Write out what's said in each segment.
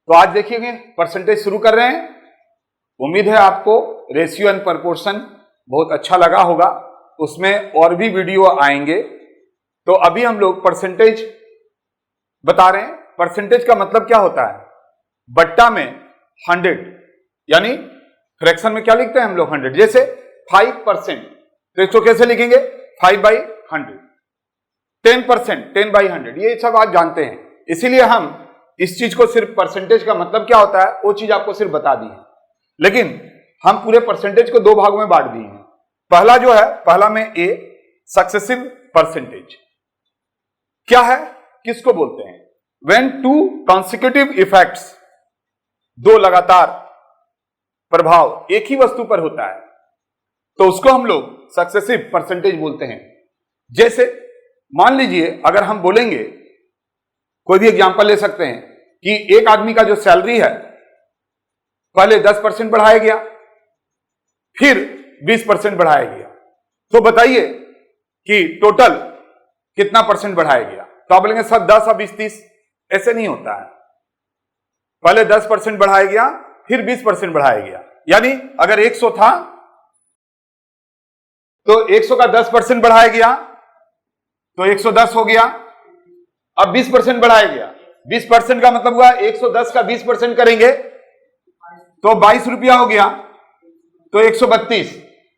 तो आज देखिए परसेंटेज शुरू कर रहे हैं। उम्मीद है आपको रेशियो एंड प्रोपोर्शन बहुत अच्छा लगा होगा, उसमें और भी वीडियो आएंगे। तो अभी हम लोग परसेंटेज बता रहे हैं। परसेंटेज का मतलब क्या होता है? बट्टा में 100, यानी फ्रैक्शन में क्या लिखते हैं हम लोग 100। जैसे 5%, तो इसको कैसे लिखेंगे? 5/100। 10%, 10/100। ये सब आप जानते हैं, इसीलिए हम इस चीज को सिर्फ परसेंटेज का मतलब क्या होता है वो चीज आपको सिर्फ बता दी है। लेकिन हम पूरे परसेंटेज को दो भागों में बांट दिए हैं। पहला जो है, पहला में ए सक्सेसिव परसेंटेज क्या है, किसको बोलते हैं? व्हेन टू कॉन्सिक्यूटिव इफेक्ट्स, दो लगातार प्रभाव एक ही वस्तु पर होता है तो उसको हम लोग सक्सेसिव परसेंटेज बोलते हैं। जैसे मान लीजिए अगर हम बोलेंगे, कोई भी एग्जांपल ले सकते हैं कि एक आदमी का जो सैलरी है पहले 10% बढ़ाया गया, फिर 20% बढ़ाया गया, तो बताइए कि टोटल कितना परसेंट बढ़ाया गया? तो आप बोलेंगे सर 10 और 20 30। ऐसे नहीं होता है। पहले 10% बढ़ाया गया, फिर 20% बढ़ाया गया। यानी अगर 100 था तो 100 का 10% बढ़ाया गया तो 110 हो गया। अब 20% बढ़ाया गया, 20% का मतलब हुआ 110 का 20% करेंगे तो 22 रुपया हो गया, तो 132।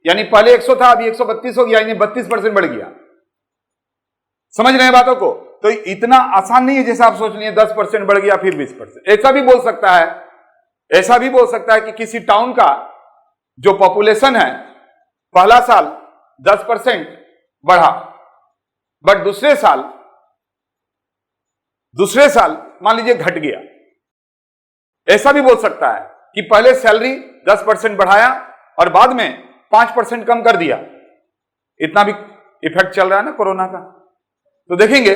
यानी पहले 100 था, अभी 132 हो गया, यानी 32% बढ़ गया। समझ रहे हैं बातों को? तो इतना आसान नहीं है जैसा आप सोच लिए 10% बढ़ गया फिर 20%। ऐसा भी बोल सकता है, ऐसा भी बोल सकता है कि किसी टाउन का जो पॉपुलेशन है पहला साल 10% बढ़ा, बट दूसरे साल मान लीजिए घट गया। ऐसा भी बोल सकता है कि पहले सैलरी 10% बढ़ाया और बाद में 5% कम कर दिया। इतना भी इफेक्ट चल रहा है ना कोरोना का। तो देखेंगे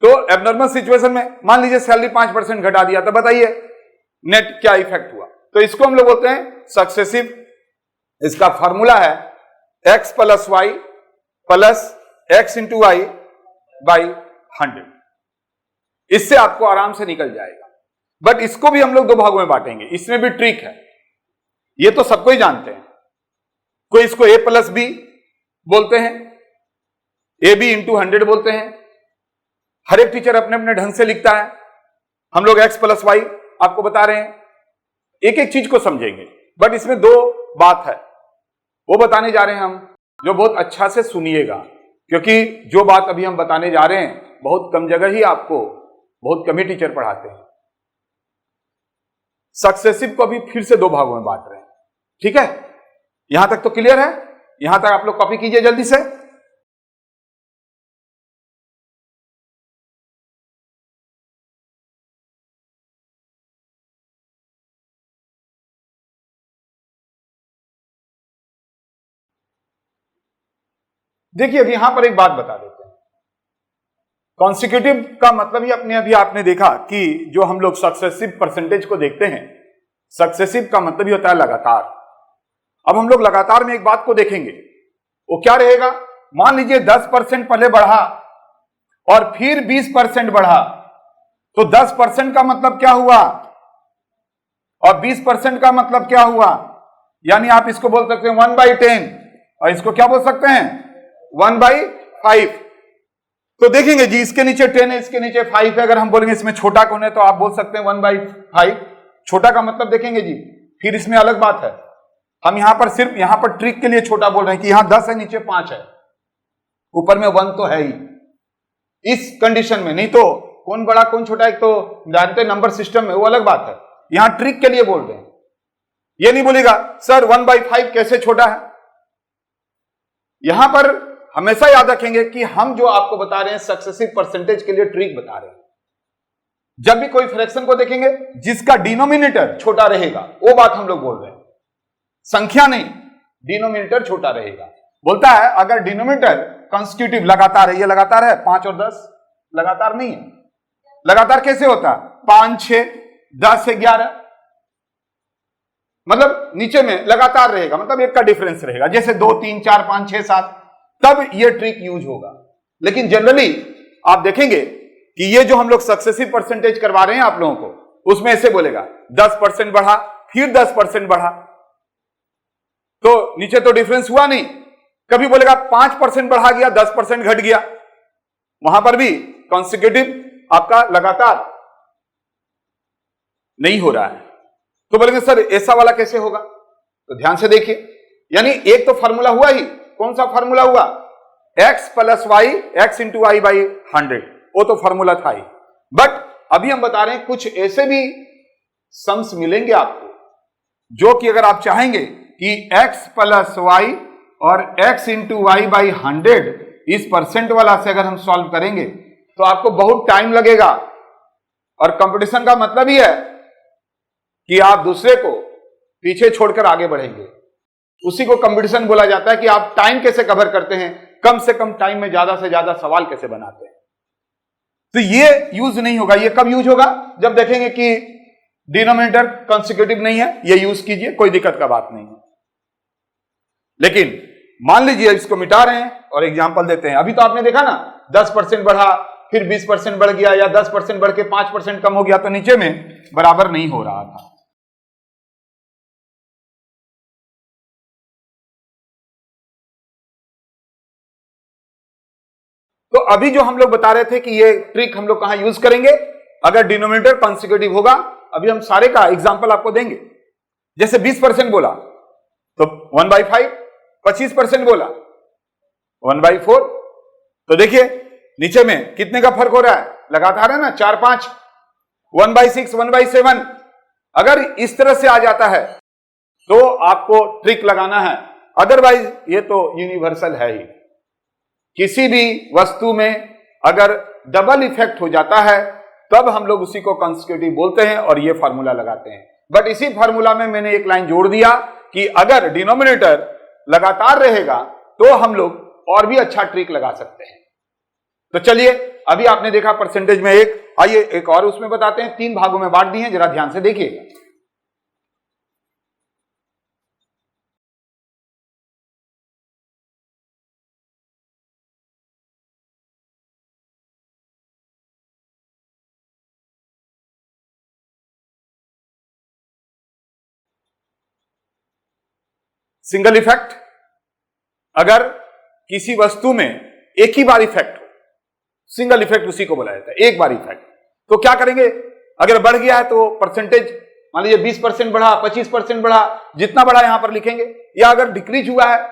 तो एबनॉर्मल सिचुएशन में मान लीजिए सैलरी 5% घटा दिया, तो बताइए नेट क्या इफेक्ट हुआ? तो इसको हम लोग बोलते हैं सक्सेसिव। इसका फॉर्मूला है x + y + x × y / 100। इससे आपको आराम से निकल जाएगा। बट इसको भी हम लोग दो भागों में बांटेंगे, इसमें भी ट्रिक है। ये तो सबको ही जानते हैं। कोई इसको a + b बोलते हैं, AB × 100 बोलते हैं। हर एक टीचर अपने अपने ढंग से लिखता है। हम लोग x + y आपको बता रहे हैं, एक एक चीज को समझेंगे। बट इसमें दो बात है, वो बताने जा रहे हैं हम, जो बहुत अच्छा से सुनिएगा, क्योंकि जो बात अभी हम बताने जा रहे हैं बहुत कम जगह ही आपको, बहुत कम ही टीचर पढ़ाते हैं। सक्सेसिव को अभी फिर से दो भागों में बांट रहे हैं, ठीक है? यहां तक तो क्लियर है? यहां तक आप लोग कॉपी कीजिए जल्दी से। देखिए अब यहां पर एक बात बता देते हैं। कॉन्सिक्यूटिव का मतलब ही अपने अभी आपने देखा कि जो हम लोग सक्सेसिव परसेंटेज को देखते हैं, सक्सेसिव का मतलब ही होता है लगातार। अब हम लोग लगातार में एक बात को देखेंगे, वो क्या रहेगा? मान लीजिए 10% पहले बढ़ा और फिर 20% बढ़ा, तो 10% का मतलब क्या हुआ और 20% का मतलब क्या हुआ? यानी आप इसको बोल सकते हैं 1/10 और इसको क्या बोल सकते हैं? 1/5। तो देखेंगे जी, इसके नीचे 10 है, इसके नीचे 5 है। अगर हम बोलेंगे इसमें छोटा कौन है तो आप बोल सकते हैं 1/5। छोटा का मतलब देखेंगे जी, फिर इसमें अलग बात है। हम यहां पर सिर्फ यहां पर ट्रिक के लिए छोटा बोल रहे हैं कि यहां 10 है, नीचे 5 है, ऊपर में 1 तो है ही। इस कंडीशन में नहीं तो कौन बड़ा कौन छोटा, एक तो जानते नंबर सिस्टम में, वो अलग बात है। यहां ट्रिक के लिए बोल रहे हैं। ये नहीं बोलेगा सर 1/5 कैसे छोटा है। यहां पर हमेशा याद रखेंगे कि हम जो आपको बता रहे हैं सक्सेसिव परसेंटेज के लिए ट्रिक बता रहे हैं। जब भी कोई फ्रैक्शन को देखेंगे जिसका डिनोमिनेटर छोटा रहेगा, वो बात हम लोग बोल रहे हैं, संख्या नहीं, डिनोमिनेटर छोटा रहेगा। बोलता है अगर डिनोमिनेटर कॉन्स्टिट्यूटिव लगातार है, ये लगातार है 5 और 10, लगातार नहीं है। लगातार कैसे होता है? 5 6 10 से 11, मतलब नीचे में लगातार रहेगा, मतलब एक का डिफरेंस रहेगा। जैसे 2 3 4 5 6 7, तब ये ट्रिक यूज होगा। लेकिन जनरली आप देखेंगे कि ये जो हम लोग सक्सेसिव परसेंटेज करवा रहे हैं आप लोगों को, उसमें ऐसे बोलेगा 10% बढ़ा, फिर 10% बढ़ा, तो नीचे तो डिफरेंस हुआ नहीं। कभी बोलेगा 5% बढ़ा गया, 10% घट गया, वहां पर भी कॉन्सिक्यूटिव आपका लगातार नहीं हो रहा है। तो बोलेंगे सर ऐसा वाला कैसे होगा? तो ध्यान से देखिए, यानी एक तो फार्मूला हुआ ही, कौन सा फार्मूला हुआ? x plus y, x into y by 100, वो तो फार्मूला था ही। बट अभी हम बता रहे हैं कुछ ऐसे भी सम्स मिलेंगे आपको, जो कि अगर आप चाहेंगे कि x प्लस वाई और x इंटू वाई बाई 100 इस परसेंट वाला से अगर हम सॉल्व करेंगे तो आपको बहुत टाइम लगेगा। और कंपटीशन का मतलब ही है कि आप दूसरे को पीछे छोड़कर आगे बढ़ेंगे। उसी को कंपटीशन बोला जाता है कि आप टाइम कैसे कवर करते हैं, कम से कम टाइम में ज्यादा से ज्यादा सवाल कैसे बनाते हैं। तो ये यूज नहीं होगा। ये कब यूज होगा? जब देखेंगे कि डिनोमिनेटर कॉन्सिक्यूटिव नहीं है, ये यूज कीजिए, कोई दिक्कत का बात नहीं है। लेकिन मान लीजिए इसको मिटा रहे हैं और एग्जांपल देते हैं। अभी तो आपने देखा ना, 10% बढ़ा, फिर 20% बढ़ गया, या 10% बढ़ के 5% कम हो गया, तो नीचे में बराबर नहीं हो रहा था। तो अभी जो हम लोग बता रहे थे कि ये ट्रिक हम लोग कहां यूज करेंगे, अगर डिनोमिनेटर कॉन्सिक्यूटिव होगा। अभी हम सारे का एग्जांपल आपको देंगे। जैसे 20% बोला तो 1/5, 25% बोला 1/4। तो देखिए नीचे में कितने का फर्क हो रहा है, लगातार है ना, 4, 5, 1/6, 1/7। अगर इस तरह से आ जाता है तो आपको ट्रिक लगाना है, अदरवाइज ये तो यूनिवर्सल है ही। किसी भी वस्तु में अगर डबल इफेक्ट हो जाता है तब हम लोग उसी को कॉन्सिक्यूटिव बोलते हैं और ये फार्मूला लगाते हैं। बट इसी फार्मूला में मैंने एक लाइन जोड़ दिया कि अगर डिनोमिनेटर लगातार रहेगा तो हम लोग और भी अच्छा ट्रिक लगा सकते हैं। तो चलिए, अभी आपने देखा परसेंटेज में एक, आइए एक और उसमें बताते हैं। 3 भागों में बांट दिए हैं, जरा ध्यान से देखिएगा। सिंगल इफेक्ट, अगर किसी वस्तु में एक ही बार इफेक्ट हो, सिंगल इफेक्ट उसी को बोला जाता है, एक बार इफेक्ट। तो क्या करेंगे, अगर बढ़ गया है तो परसेंटेज, मान लीजिए 20% बढ़ा, 25% बढ़ा, जितना बढ़ा यहां पर लिखेंगे। या अगर डिक्रीज हुआ है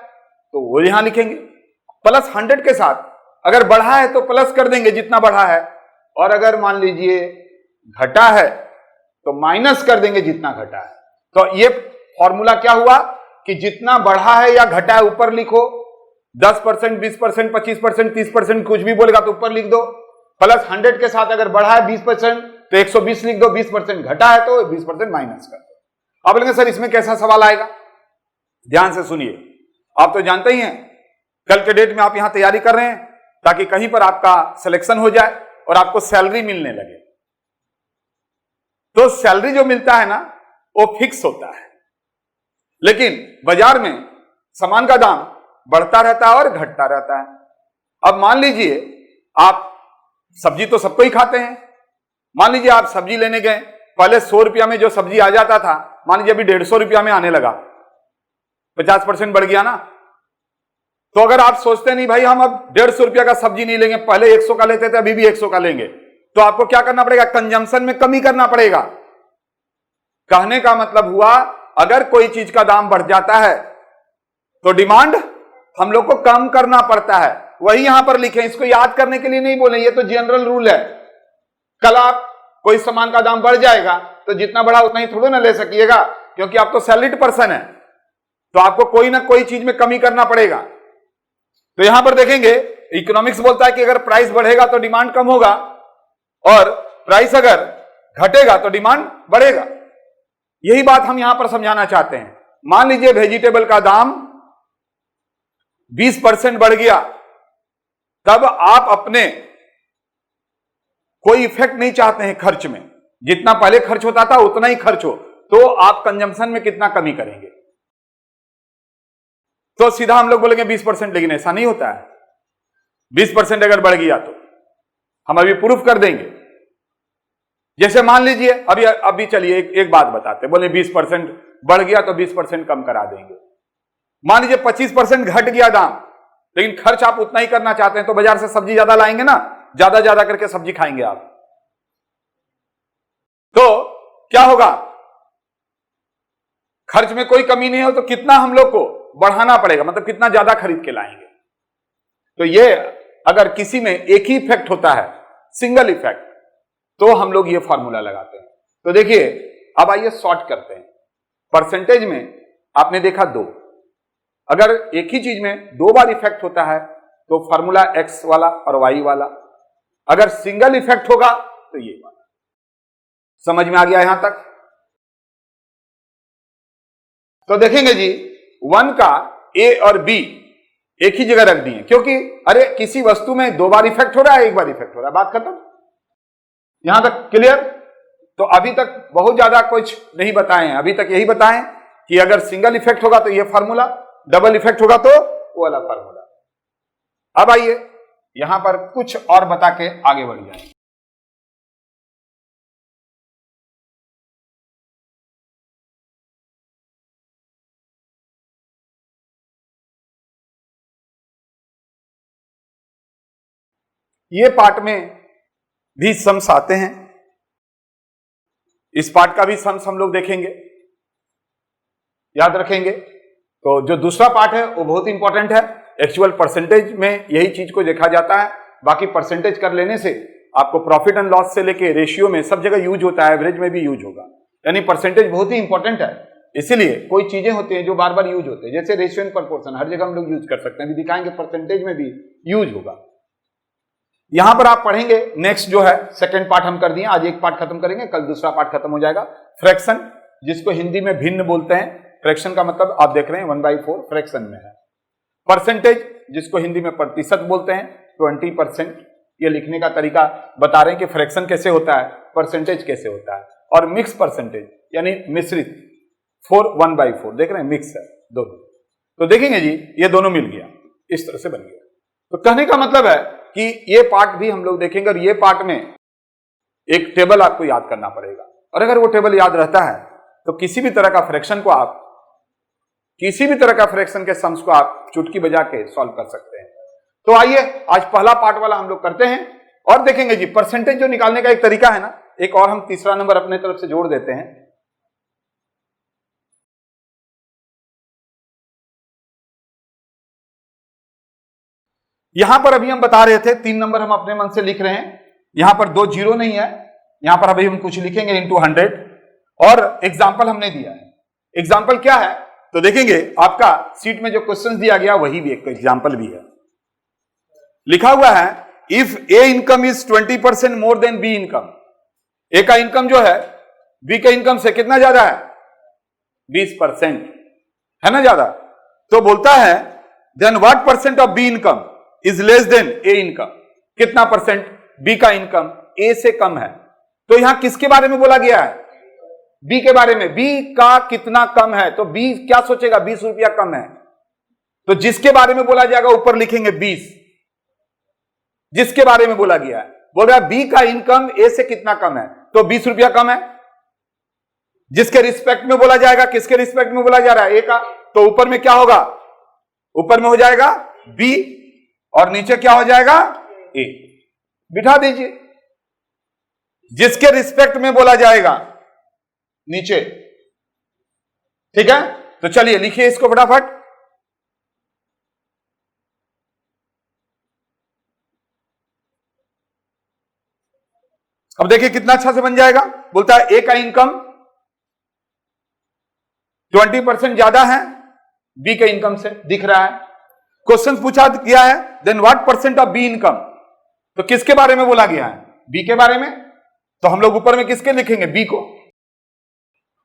तो वो यहां लिखेंगे। प्लस 100 के साथ अगर बढ़ा है तो प्लस कर देंगे जितना बढ़ा है, और अगर मान लीजिए घटा है तो माइनस कर देंगे जितना घटा है। तो ये फॉर्मूला क्या हुआ कि जितना बढ़ा है या घटा है ऊपर लिखो, 10%, 20%, 25%, 30%, कुछ भी बोलेगा तो ऊपर लिख दो। प्लस 100 के साथ अगर बढ़ा है 20% तो 120 लिख दो, 20% घटा है तो 20% माइनस कर दो। अब बोलेंगे सर इसमें कैसा सवाल आएगा? ध्यान से सुनिए। आप तो जानते ही हैं, कल के डेट में आप यहां तैयारी कर रहे हैं ताकि कहीं पर आपका सिलेक्शन हो जाए और आपको सैलरी मिलने लगे। तो सैलरी जो मिलता है ना वो फिक्स होता है, लेकिन बाजार में सामान का दाम बढ़ता रहता है और घटता रहता है। अब मान लीजिए आप सब्जी तो सबको ही खाते हैं, मान लीजिए आप सब्जी लेने गए, पहले 100 रुपया में जो सब्जी आ जाता था, मान लीजिए अभी 150 रुपया में आने लगा, 50% बढ़ गया ना। तो अगर आप सोचते नहीं भाई हम अब 150 रुपया का सब्जी नहीं लेंगे, पहले 100 का लेते थे अभी भी 100 का लेंगे, तो आपको क्या करना पड़ेगा? कंजम्पशन में कमी करना पड़ेगा। कहने का मतलब हुआ, अगर कोई चीज का दाम बढ़ जाता है तो डिमांड हम लोग को कम करना पड़ता है। वही यहां पर लिखे, इसको याद करने के लिए नहीं बोले, ये तो जनरल रूल है। कल आप कोई सामान का दाम बढ़ जाएगा तो जितना बढ़ा उतना ही थोड़ा ना ले सकिएगा, क्योंकि आप तो सैलरीड पर्सन है, तो आपको कोई ना कोई चीज में कमी करना पड़ेगा। तो यहां पर देखेंगे इकोनॉमिक्स बोलता है कि अगर प्राइस बढ़ेगा तो डिमांड कम होगा, और प्राइस अगर घटेगा तो डिमांड बढ़ेगा। यही बात हम यहां पर समझाना चाहते हैं। मान लीजिए वेजिटेबल का दाम 20% बढ़ गया, तब आप अपने कोई इफेक्ट नहीं चाहते हैं खर्च में, जितना पहले खर्च होता था उतना ही खर्च हो, तो आप कंजम्पशन में कितना कमी करेंगे? तो सीधा हम लोग बोलेंगे 20%, लेकिन ऐसा नहीं होता है। 20% अगर बढ़ गया तो हम अभी प्रूफ कर देंगे। जैसे मान लीजिए अभी चलिए एक बात बताते, बोले 20% बढ़ गया तो 20% कम करा देंगे। मान लीजिए 25% घट गया दाम, लेकिन खर्च आप उतना ही करना चाहते हैं, तो बाजार से सब्जी ज्यादा लाएंगे ना, ज्यादा करके सब्जी खाएंगे आप, तो क्या होगा, खर्च में कोई कमी नहीं हो तो कितना हम लोग को बढ़ाना पड़ेगा, मतलब कितना ज्यादा खरीद के लाएंगे। तो ये अगर किसी में एक ही इफेक्ट होता है, सिंगल इफेक्ट, तो हम लोग ये फॉर्मूला लगाते हैं। तो देखिए अब आइए सॉर्ट करते हैं। परसेंटेज में आपने देखा 2, अगर एक ही चीज में 2 बार इफेक्ट होता है तो फॉर्मूला एक्स वाला और वाई वाला, अगर सिंगल इफेक्ट होगा तो ये वाला। समझ में आ गया यहां तक? तो देखेंगे जी 1 का ए और बी एक ही जगह रख दिए, क्योंकि अरे किसी वस्तु में 2 बार इफेक्ट हो रहा है, 1 बार इफेक्ट हो रहा है, बात खत्म। यहां तक क्लियर? तो अभी तक बहुत ज्यादा कुछ नहीं बताए हैं, अभी तक यही बताएं कि अगर सिंगल इफेक्ट होगा तो ये फार्मूला, डबल इफेक्ट होगा तो वो वाला फार्मूला। अब आइए यहां पर कुछ और बता के आगे बढ़ जाए। ये पार्ट में भी सम्स आते हैं, इस पार्ट का भी सम्स हम लोग देखेंगे, याद रखेंगे। तो जो दूसरा पार्ट है वो बहुत इंपॉर्टेंट है। एक्चुअल परसेंटेज में यही चीज को देखा जाता है, बाकी परसेंटेज कर लेने से आपको प्रॉफिट एंड लॉस से लेके रेशियो में सब जगह यूज होता है, एवरेज में भी यूज होगा, यानी परसेंटेज बहुत ही इंपॉर्टेंट है। इसीलिए कोई चीजें होती हैं जो बार बार यूज होते हैं, जैसे रेशियो एंड प्रोपोर्शन हर जगह हम लोग यूज कर सकते हैं, अभी दिखाएंगे परसेंटेज में भी यूज होगा। यहां पर आप पढ़ेंगे नेक्स्ट जो है सेकंड पार्ट हम कर दिए, आज एक पार्ट खत्म करेंगे, कल दूसरा पार्ट खत्म हो जाएगा। फ्रैक्शन, जिसको हिंदी में भिन्न बोलते हैं, फ्रैक्शन का मतलब आप देख रहे हैं 1/4 फ्रैक्शन में है। परसेंटेज, जिसको हिंदी में प्रतिशत बोलते हैं, 20%। ये लिखने का तरीका बता रहे हैं कि फ्रैक्शन कैसे होता है, परसेंटेज कैसे होता है। और मिक्स परसेंटेज यानी मिश्रित, 1/4 देख रहे हैं, मिक्स है दोनों। तो देखेंगे जी ये दोनों मिल गया, इस तरह से बन गया। तो कहने का मतलब है कि ये पार्ट भी हम लोग देखेंगे, और ये पार्ट में एक टेबल आपको याद करना पड़ेगा, और अगर वो टेबल याद रहता है तो किसी भी तरह का फ्रैक्शन को आप, किसी भी तरह का फ्रैक्शन के सम्स को आप चुटकी बजा के सॉल्व कर सकते हैं। तो आइए आज पहला पार्ट वाला हम लोग करते हैं और देखेंगे जी परसेंटेज जो निकालने का एक तरीका है ना, एक और हम तीसरा नंबर अपने तरफ से जोड़ देते हैं। यहां पर अभी हम बता रहे थे 3 नंबर हम अपने मन से लिख रहे हैं, यहां पर 2 जीरो नहीं है, यहां पर अभी हम कुछ लिखेंगे इनटू 100, और एग्जाम्पल हमने दिया है। एग्जाम्पल क्या है तो देखेंगे, आपका सीट में जो क्वेश्चन दिया गया वही भी एक एग्जाम्पल भी है। लिखा हुआ है if A income is 20% more than B income, A का इनकम जो है बी के इनकम से कितना ज्यादा है, 20% है ना ज्यादा। तो बोलता है then what percent of B income is less than A income, कितना परसेंट बी का इनकम ए से कम है। तो यहां किसके बारे में बोला गया है, बी के बारे में, बी का कितना कम है। तो बी क्या सोचेगा, 20 रुपया कम है, तो जिसके बारे में बोला जाएगा ऊपर लिखेंगे 20, जिसके बारे में बोला गया है। बोल रहा है बी का इनकम ए से कितना कम है, तो 20 रुपया कम है। जिसके रिस्पेक्ट में बोला जाएगा, किसके रिस्पेक्ट में बोला जा रहा है, ए का, तो ऊपर में क्या होगा, ऊपर में हो जाएगा बी और नीचे क्या हो जाएगा, ए। बिठा दीजिए, जिसके रिस्पेक्ट में बोला जाएगा नीचे, ठीक है। तो चलिए लिखिए इसको फटाफट। अब देखिए कितना अच्छा से बन जाएगा। बोलता है ए का इनकम 20% ज्यादा है बी के इनकम से, दिख रहा है। क्वेश्चन पूछा गया है then what percent of B income, तो किसके बारे में बोला गया है, बी के बारे में। तो हम लोग ऊपर में किसके लिखेंगे, बी को।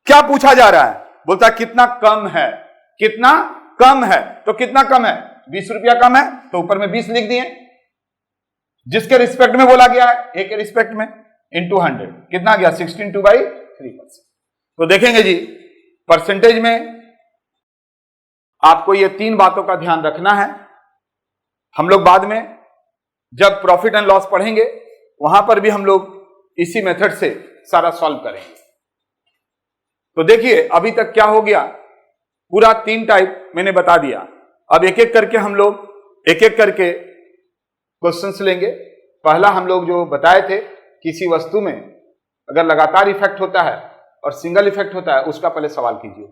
क्या पूछा जा रहा है, बोलता है कितना कम है, कितना कम है, तो कितना कम है, 20 रुपया कम है, तो ऊपर में 20 लिख दिए। जिसके रिस्पेक्ट में बोला गया है, ए के रिस्पेक्ट में, इंटू 100, कितना गया 16/3%। तो देखेंगे जी परसेंटेज में आपको ये 3 बातों का ध्यान रखना है। हम लोग बाद में जब प्रॉफिट एंड लॉस पढ़ेंगे वहां पर भी हम लोग इसी मेथड से सारा सॉल्व करेंगे। तो देखिए अभी तक क्या हो गया, पूरा 3 टाइप मैंने बता दिया। अब एक एक करके हम लोग एक एक करके क्वेश्चंस लेंगे। पहला हम लोग जो बताए थे, किसी वस्तु में अगर लगातार इफेक्ट होता है और सिंगल इफेक्ट होता है, उसका पहले सवाल कीजिए।